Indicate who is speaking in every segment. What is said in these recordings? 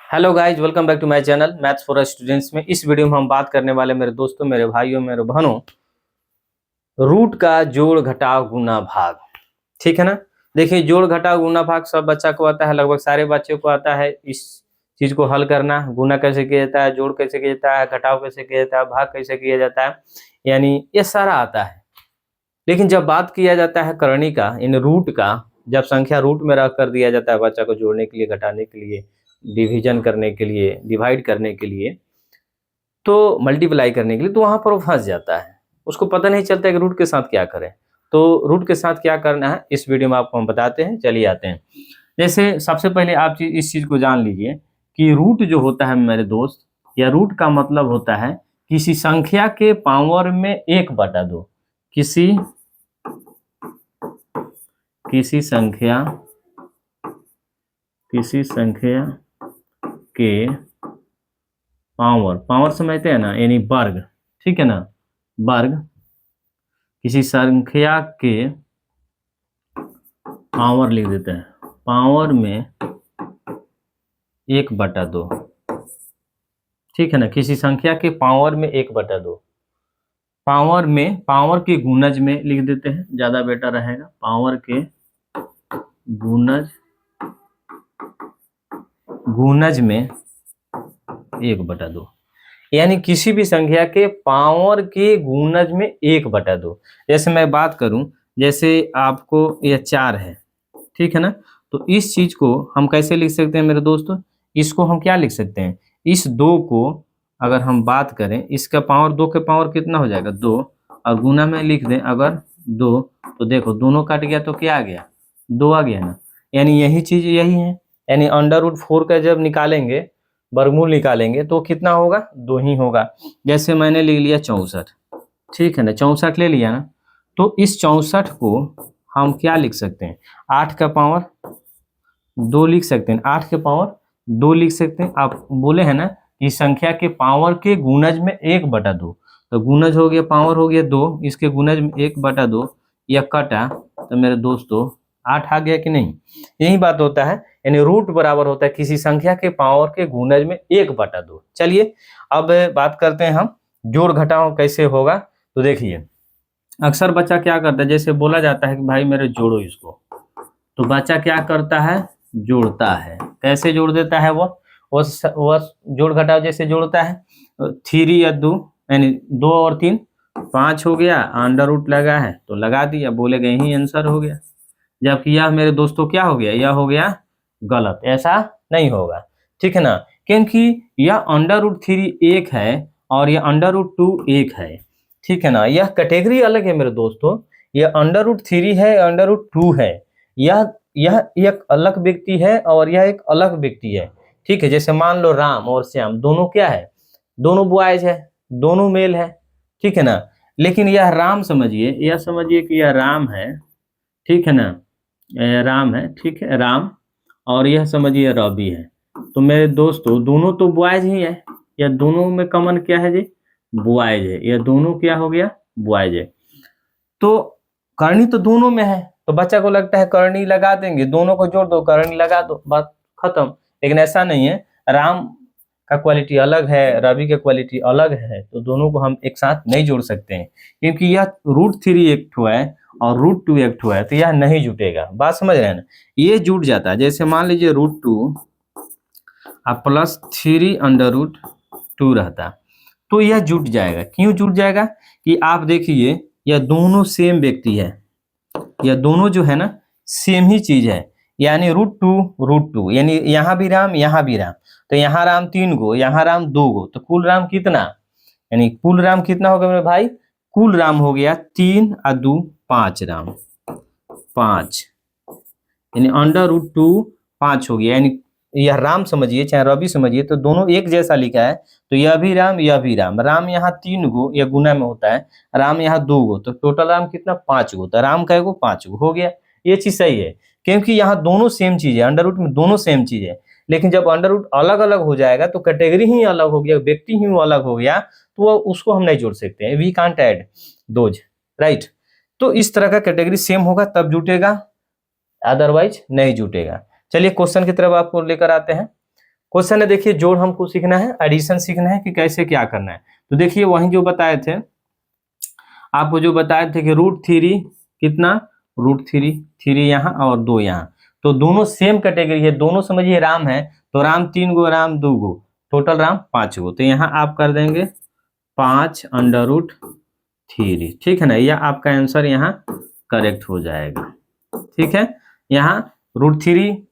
Speaker 1: Hello guys, welcome back to my channel maths for students. में इस video में हम बात करने वाले मेरे दोस्तों, मेरे भाइयों, मेरे बहनों, रूट का जोड़ घटाव गुना भाग। ठीक है ना। देखिए, जोड़ घटाव गुना भाग सब बच्चा को आता है, लगभग सारे बच्चों को आता है। इस चीज को हल करना, गुना कैसे किया जाता है, जोड़ कैसे किया जाता है, घटाव कैसे किया जाता है, भाग कैसे किया जाता है, यानी ये सारा आता है। लेकिन जब बात किया जाता है करणी का, इन रूट का, जब संख्या रूट में रख कर दिया जाता है बच्चा को जोड़ने के लिए, घटाने के लिए, डिवीजन करने के लिए, डिवाइड करने के लिए, तो मल्टीप्लाई करने के लिए, तो वहां पर वो फंस जाता है। उसको पता नहीं चलता कि रूट के साथ क्या करें। तो रूट के साथ क्या करना है इस वीडियो में आपको हम बताते हैं। चलिए आते हैं। जैसे सबसे पहले आप इस चीज को जान लीजिए कि रूट जो होता है मेरे दोस्त, या रूट का मतलब होता है किसी संख्या के पावर में 1/2। किसी संख्या के पावर समझते हैं ना, यानी वर्ग। ठीक है ना, वर्ग किसी संख्या के पावर लिख देते हैं, पावर में 1/2। ठीक है ना, किसी संख्या के पावर में 1/2। पावर में, पावर के गुणज में लिख देते हैं, ज्यादा बेटर रहेगा। पावर के गुणज में 1/2, यानी किसी भी संख्या के पावर के गुणज में 1/2। जैसे मैं बात करूं, जैसे आपको यह 4 है, ठीक है ना, तो इस चीज को हम कैसे लिख सकते हैं मेरे दोस्तों? इसको हम क्या लिख सकते हैं? इस 2 को अगर हम बात करें, इसका पावर 2 के पावर कितना हो जाएगा? 2, और गुना में लिख दें अगर 2, तो देखो दोनों कट गया तो क्या आ गया? 2 आ गया ना। यानी यही चीज यही है, यानी √4 का जब निकालेंगे, वर्गमूल निकालेंगे, तो कितना होगा? 2 ही होगा। जैसे मैंने ले लिया 64, ठीक है ना, 64 ले लिया ना, तो इस 64 को हम क्या लिख सकते हैं? 8 का पावर 2 लिख सकते हैं, 8 के पावर 2 लिख सकते हैं। आप बोले हैं ना कि संख्या के पावर के गुणज में 1/2, तो गुणज हो गया, पावर हो गया 2, इसके गुणज में 1/2, या कटा तो मेरे दोस्तों 8 आ गया कि नहीं? यही बात होता है, यानी रूट बराबर होता है किसी संख्या के पावर के गुणज में 1/2। चलिए अब बात करते हैं हम जोड़ घटाव कैसे होगा। तो देखिए, अक्सर बच्चा क्या करता है, जैसे बोला जाता है कि भाई मेरे जोड़ो इसको, तो बच्चा क्या करता है? जोड़ता है। कैसे जोड़ देता है? वो जोड़ घटाव जैसे जोड़ता है, 3 या 2, यानी 2 और 3 5 हो गया, √ लगा है तो लगा दिया, बोले गए ही आंसर हो गया। जबकि यह मेरे दोस्तों क्या हो गया? यह हो गया गलत, ऐसा नहीं होगा। ठीक है ना, क्योंकि यह √3 एक है और यह √2 एक है। ठीक है ना, यह कैटेगरी अलग है मेरे दोस्तों। यह √3 है, √2 है। यह एक अलग व्यक्ति है और यह एक अलग व्यक्ति है। ठीक है, जैसे मान लो राम और श्याम दोनों क्या है? दोनों बॉयज है, दोनों मेल है। ठीक है ना, लेकिन यह राम समझिए, यह समझिए कि यह राम है, ठीक है ना, राम है, ठीक है, राम, और यह समझिए रवि है। तो मेरे दोस्तों दोनों तो बॉयज ही है, या दोनों में कॉमन क्या है जी? बॉयज है। यह दोनों क्या हो गया? बॉयज है। तो करनी तो दोनों में है, तो बच्चा को लगता है करनी लगा देंगे, दोनों को जोड़ दो, करनी लगा दो, बात खत्म। लेकिन ऐसा नहीं है, राम का क्वालिटी अलग है, रवि का क्वालिटी अलग है, तो दोनों को हम एक साथ नहीं जोड़ सकते हैं, क्योंकि यह √3 एक ठो है और √2 एक ठो है, तो यह नहीं जुटेगा। बात समझ रहे हैं ना? ये जुट जाता है। जैसे मान लीजिए √2 और +3 √2 रहता, तो यह जुट जाएगा। क्यों जुट जाएगा? कि आप देखिए, यह दोनों सेम व्यक्ति है, यह दोनों जो है ना सेम ही चीज है, यानी √2 यानी यहाँ भी राम, यहाँ भी राम, तो यहाँ राम 3 गो, यहाँ राम 2 गो, तो कुल राम कितना? यानी कुल राम कितना हो गया मेरे भाई? कुल राम हो गया 3 और 2 5 राम, 5, यानी √2 5 हो गया। यानी यह राम समझिए चाहे रवि समझिए, तो दोनों एक जैसा लिखा है, तो यह भी राम, यह भी राम। राम यहाँ 3 गो, यह गुना में होता है, राम यहाँ 2 गो, तो टोटल राम कितना? 5 गो, तो राम कै गो? 5 गो हो गया। ये चीज सही है, क्योंकि यहाँ दोनों सेम चीज है, √ में दोनों सेम चीज है। लेकिन जब √ अलग अलग हो जाएगा तो कैटेगरी ही अलग हो गया, व्यक्ति ही अलग हो गया, तो उसको हम नहीं जोड़ सकते हैं। We can't add those, right. तो इस तरह का कैटेगरी सेम होगा तब जुटेगा, अदरवाइज नहीं जुटेगा। चलिए क्वेश्चन की तरफ आपको लेकर आते हैं। क्वेश्चन है, देखिए जोड़ हमको सीखना है, एडिशन सीखना है कि कैसे क्या करना है। तो देखिए वहीं जो बताए थे आपको, जो बताए थे कि √3 कितना, √3 यहाँ और 2 यहाँ, तो दोनों सेम कैटेगरी है, दोनों समझिए राम है, तो राम 3 गो, राम 2 गो, टोटल राम 5 गो, तो यहाँ आप कर देंगे 5√3, ठीक है ना। यह आपका आंसर यहाँ करेक्ट हो जाएगा, ठीक है। यहाँ √3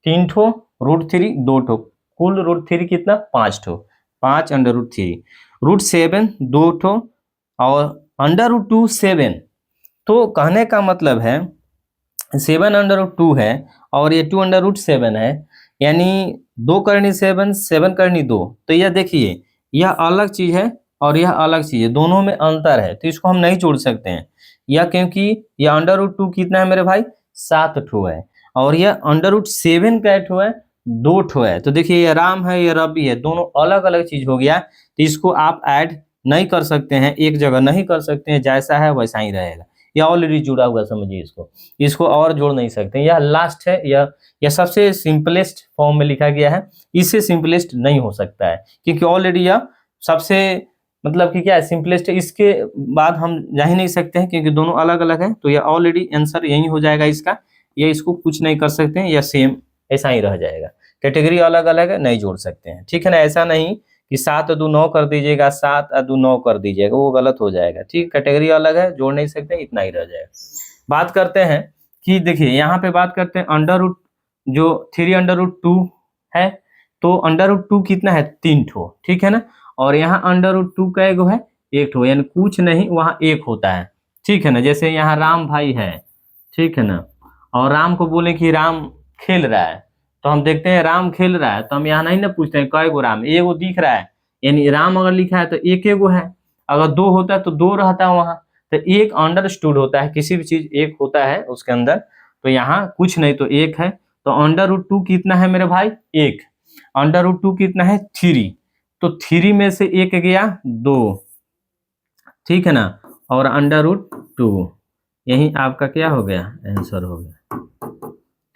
Speaker 1: 3 ठो, √3 2 ठो, कुल √3 कितना 5 ठो, 5√3, √7 2 ठो और √2 7। तो कहने का मतलब है 7/2 है और ये 2/7 है, यानी 2 करनी 7, 7 करनी 2। तो यह देखिए यह अलग चीज है और यह अलग चीज है, दोनों में अंतर है, तो इसको हम नहीं जोड़ सकते हैं। यह क्योंकि यह √2 कितना है मेरे भाई, 7 ठो है, और यह √7 का ठो है, 2 ठो है। तो देखिए ये राम है, ये रवि है, दोनों अलग अलग चीज हो गया, तो इसको आप ऐड नहीं कर सकते हैं, एक जगह नहीं कर सकते हैं, जैसा है वैसा ही रहेगा। यह ऑलरेडी जुड़ा हुआ समझिए इसको, इसको और जोड़ नहीं सकते। यह लास्ट है, यह सबसे सिंपलेस्ट फॉर्म में लिखा गया है, इससे सिंपलेस्ट नहीं हो सकता है, क्योंकि ऑलरेडी यह सबसे मतलब कि क्या है, सिंपलेस्ट है, इसके बाद हम जा ही नहीं सकते हैं, क्योंकि दोनों अलग अलग है। तो यह ऑलरेडी आंसर यही हो जाएगा इसका, यह इसको कुछ नहीं कर सकते हैं, यह सेम ऐसा ही रह जाएगा, कैटेगरी अलग अलग है, नहीं जोड़ सकते हैं, ठीक है ना। ऐसा नहीं कि 7 2 9 कर दीजिएगा, 7 2 9 कर दीजिएगा, वो गलत हो जाएगा, ठीक। कैटेगरी अलग है, जोड़ नहीं सकते, इतना ही रह जाएगा। बात करते हैं कि देखिए यहाँ पे बात करते हैं √ जो 3/2 है, तो √2 कितना है, 3 ठो, ठीक है ना। और यहाँ √2 का एगो है, 1 ठो, यानी कुछ नहीं वहाँ 1 होता है, ठीक है ना। जैसे यहाँ राम भाई है, ठीक है ना, और राम को बोले कि राम खेल रहा है, तो हम देखते हैं राम खेल रहा है, तो हम यहाँ नहीं ना पूछते हैं कई गो राम, एगो दिख रहा है, यानी राम अगर लिखा है तो एक एगो है, अगर 2 होता है तो 2 रहता है वहाँ, तो एक अंडरस्टूड होता है, किसी भी चीज एक होता है उसके अंदर, तो यहाँ कुछ नहीं तो 1 है। तो √2 कितना है मेरे भाई, 1, √2 कितना है 3, तो 3 में से 1 गया 2, ठीक है ना, और √2 यही आपका क्या हो गया, आंसर हो गया,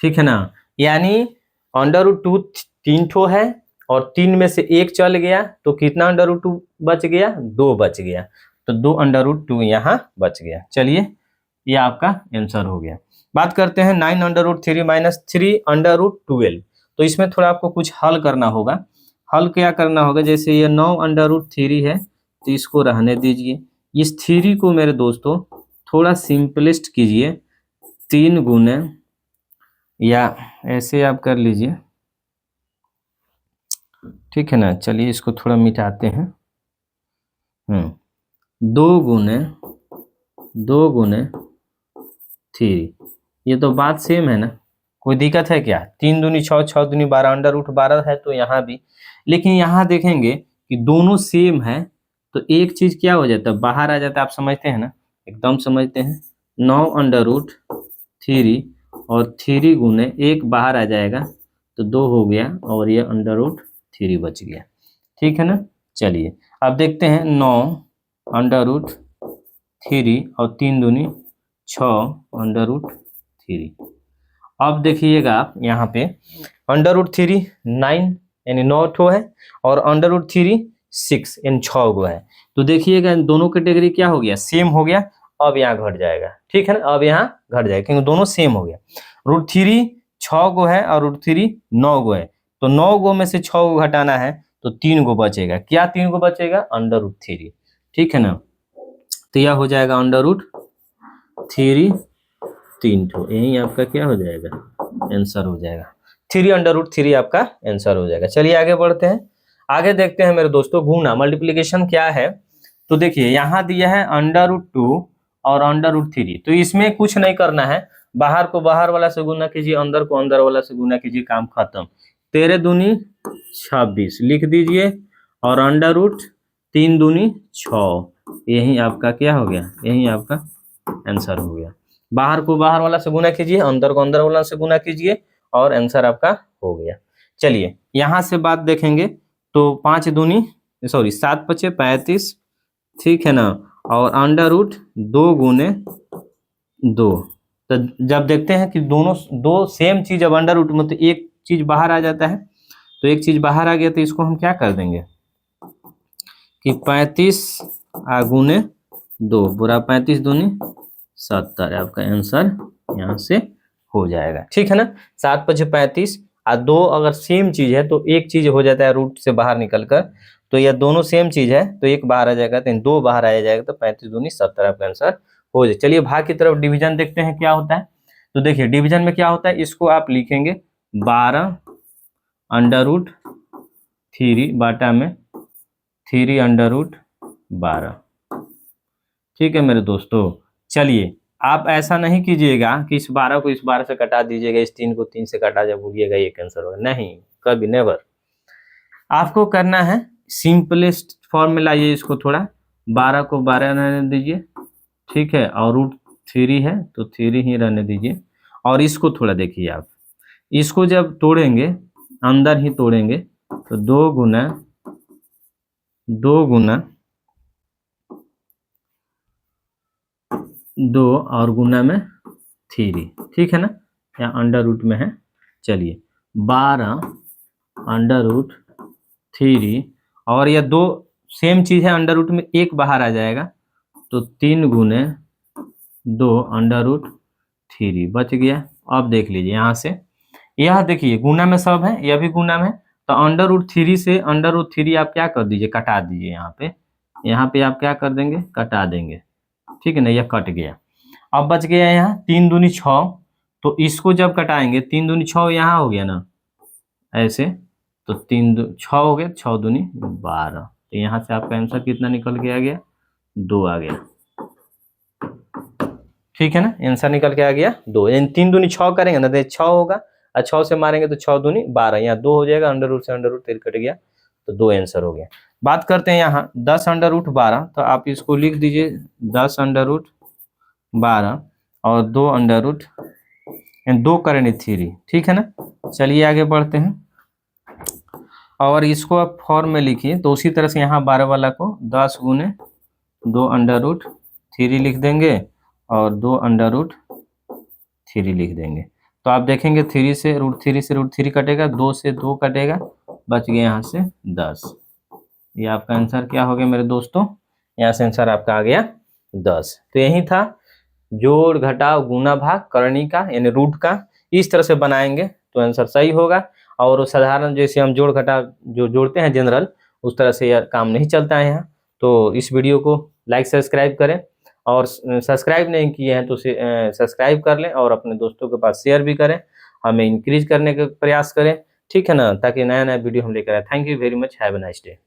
Speaker 1: ठीक है ना। यानी √2 3 ठो है और 3 में से 1 चल गया, तो कितना √2 बच गया, 2 बच गया, तो 2 √2 यहाँ बच गया। चलिए ये आपका आंसर हो गया। बात करते हैं 9√3 - 3/12, तो इसमें थोड़ा आपको कुछ हल करना होगा। हल क्या करना होगा, जैसे ये 9√3 है, तो इसको रहने दीजिए, इस 3 को मेरे दोस्तों थोड़ा सिंपलेस्ट कीजिए, 3 गुने, या ऐसे आप कर लीजिए, ठीक है ना। चलिए इसको थोड़ा मिटाते हैं, 2 गुने 3, ये तो बात सेम है ना, कोई दिक्कत है क्या, 3 दूनी 6, 6 दूनी 12, √12 है, तो यहाँ भी, लेकिन यहाँ देखेंगे कि दोनों सेम है, तो एक चीज क्या हो जाता है, बाहर आ जाता है, आप समझते हैं ना, एकदम समझते हैं। 9√3 और 3 गुने 1 बाहर आ जाएगा, तो 2 हो गया, और ये √3 बच गया, ठीक है ना। चलिए अब देखते हैं 9√3 और 3 दूनी 6/3। अब देखिएगा आप यहाँ पे √3 9 यानी 9 ठो है, और √3 6 यानी 6 गो है, तो देखिएगा दोनों कैटेगरी क्या हो गया, सेम हो गया। अब यहाँ घट जाएगा, ठीक है ना, अब यहाँ घट जाएगा, क्योंकि दोनों सेम हो गया। √3 6 गो है और √3 9 गो है, तो 9 गो में से 6 गो घटाना है, तो 3 गो बचेगा, क्या 3 गो बचेगा, √3, ठीक है ना। तो यह हो जाएगा √3 3 ठो, यही आपका क्या हो जाएगा, आंसर हो जाएगा, 3/3 आपका आंसर हो जाएगा। चलिए आगे बढ़ते हैं, आगे देखते हैं मेरे दोस्तों गुणा मल्टीप्लिकेशन क्या है। तो देखिए यहाँ दिया है √2 और √3, तो इसमें कुछ नहीं करना है, बाहर को बाहर वाला से गुना कीजिए, अंदर को अंदर वाला से गुना कीजिए, काम खत्म। 13 दूनी 26 लिख दीजिए, और √3 दूनी 6, यही आपका क्या हो गया, यही आपका आंसर हो गया। बाहर को बाहर वाला से गुना कीजिए, अंदर को अंदर वाला से गुना कीजिए, और आंसर आपका हो गया। चलिए यहाँ से बात देखेंगे, तो 5 दूनी 7 × 5 = 35, ठीक है ना, और √2 गुने 2, तो जब देखते हैं कि दोनों 2 सेम चीज, अब √, मतलब एक चीज बाहर आ जाता है, तो एक चीज बाहर आ गया, तो इसको हम क्या कर देंगे कि 35 गुने 2 बुरा 35 दूनी 70, आपका आंसर यहाँ से हो जाएगा। ठीक है ना, 7 × 5 = 35 और 2 अगर सेम चीज है तो एक चीज हो जाता है रूट से बाहर निकलकर, तो यह दोनों सेम चीज है तो एक बाहर आ जाएगा, तो 2 बाहर आ जाएगा, तो 35 दूनी 70 आपका आंसर हो जाए। चलिए भाग की तरफ डिवीजन देखते हैं क्या होता है। तो देखिए डिवीजन में क्या होता है, इसको आप लिखेंगे 12√3 बाटा में 3√12। ठीक है मेरे दोस्तों, चलिए आप ऐसा नहीं कीजिएगा कि इस 12 को इस 12 से कटा दीजिएगा, इस 3 को 3 से कटा जा भूलिएगा ये आंसर होगा, नहीं, कभी नेवर। आपको करना है सिंपलेस्ट फॉर्म में लाइए इसको, थोड़ा 12 को 12 रहने दीजिए, ठीक है, और √3 है तो 3 ही रहने दीजिए। और इसको थोड़ा देखिए आप, इसको जब तोड़ेंगे अंदर ही तोड़ेंगे तो 2 गुना 2 और गुना में 3, ठीक है ना, या अंडर रूट में है। चलिए 12√3 और यह 2 सेम चीज है, अंडर रूट में 1 बाहर आ जाएगा, तो 3 गुने 2 √3 बच गया। अब देख लीजिए यहाँ से, यह देखिए गुना में सब है, यह भी गुना में है, तो अंडर रूट 3 से अंडर रूट 3 आप क्या कर दीजिए, कटा दीजिए। यहाँ पे आप क्या कर देंगे, कटा देंगे, ठीक है ना, यह कट गया। अब बच गया यहाँ 3 दूनी 6, तो इसको जब कटाएंगे 3 दूनी 6 यहाँ हो गया ना ऐसे, तो 6 हो गया, 6 दूनी 12, तो यहाँ से आपका आंसर कितना निकल के आ गया, 2 आ गया। ठीक है ना, आंसर निकल के आ गया 2। 3 दूनी 6 करेंगे ना तो 6 होगा, और 6 से मारेंगे तो 6 दूनी 12, यहाँ 2 हो जाएगा, अंडर रूट से अंडर रूट 3 कट गया, तो 2 आंसर हो गया। बात करते हैं यहाँ 10√12, तो आप इसको लिख दीजिए 10√12 और 2 करेंगे 3, ठीक है ना। चलिए आगे बढ़ते हैं, और इसको आप फॉर्म में लिखिए, तो उसी तरह से यहाँ 12 वाला को 10 गुने 2√3 लिख देंगे और 2√3 लिख देंगे। तो आप देखेंगे 3 से √3 कटेगा, 2 से 2 कटेगा, बच गया यहाँ से 10। ये आपका आंसर क्या हो गया मेरे दोस्तों, यहाँ से आंसर आपका आ गया 10। तो यही था जोड़ घटाव गुना भाग करनी का, यानी रूट का, इस तरह से बनाएंगे तो आंसर सही होगा। और साधारण जैसे हम जोड़ घटाव जो जोड़ते हैं जनरल, उस तरह से यह काम नहीं चलता है यहाँ। तो इस वीडियो को लाइक सब्सक्राइब करें, और सब्सक्राइब नहीं किए हैं तो सब्सक्राइब कर लें, और अपने दोस्तों के पास शेयर भी करें, हमें इंक्रीज करने का प्रयास करें, ठीक है ना, ताकि नया नया वीडियो हम लेकर आए। Thank you very much, have a nice day.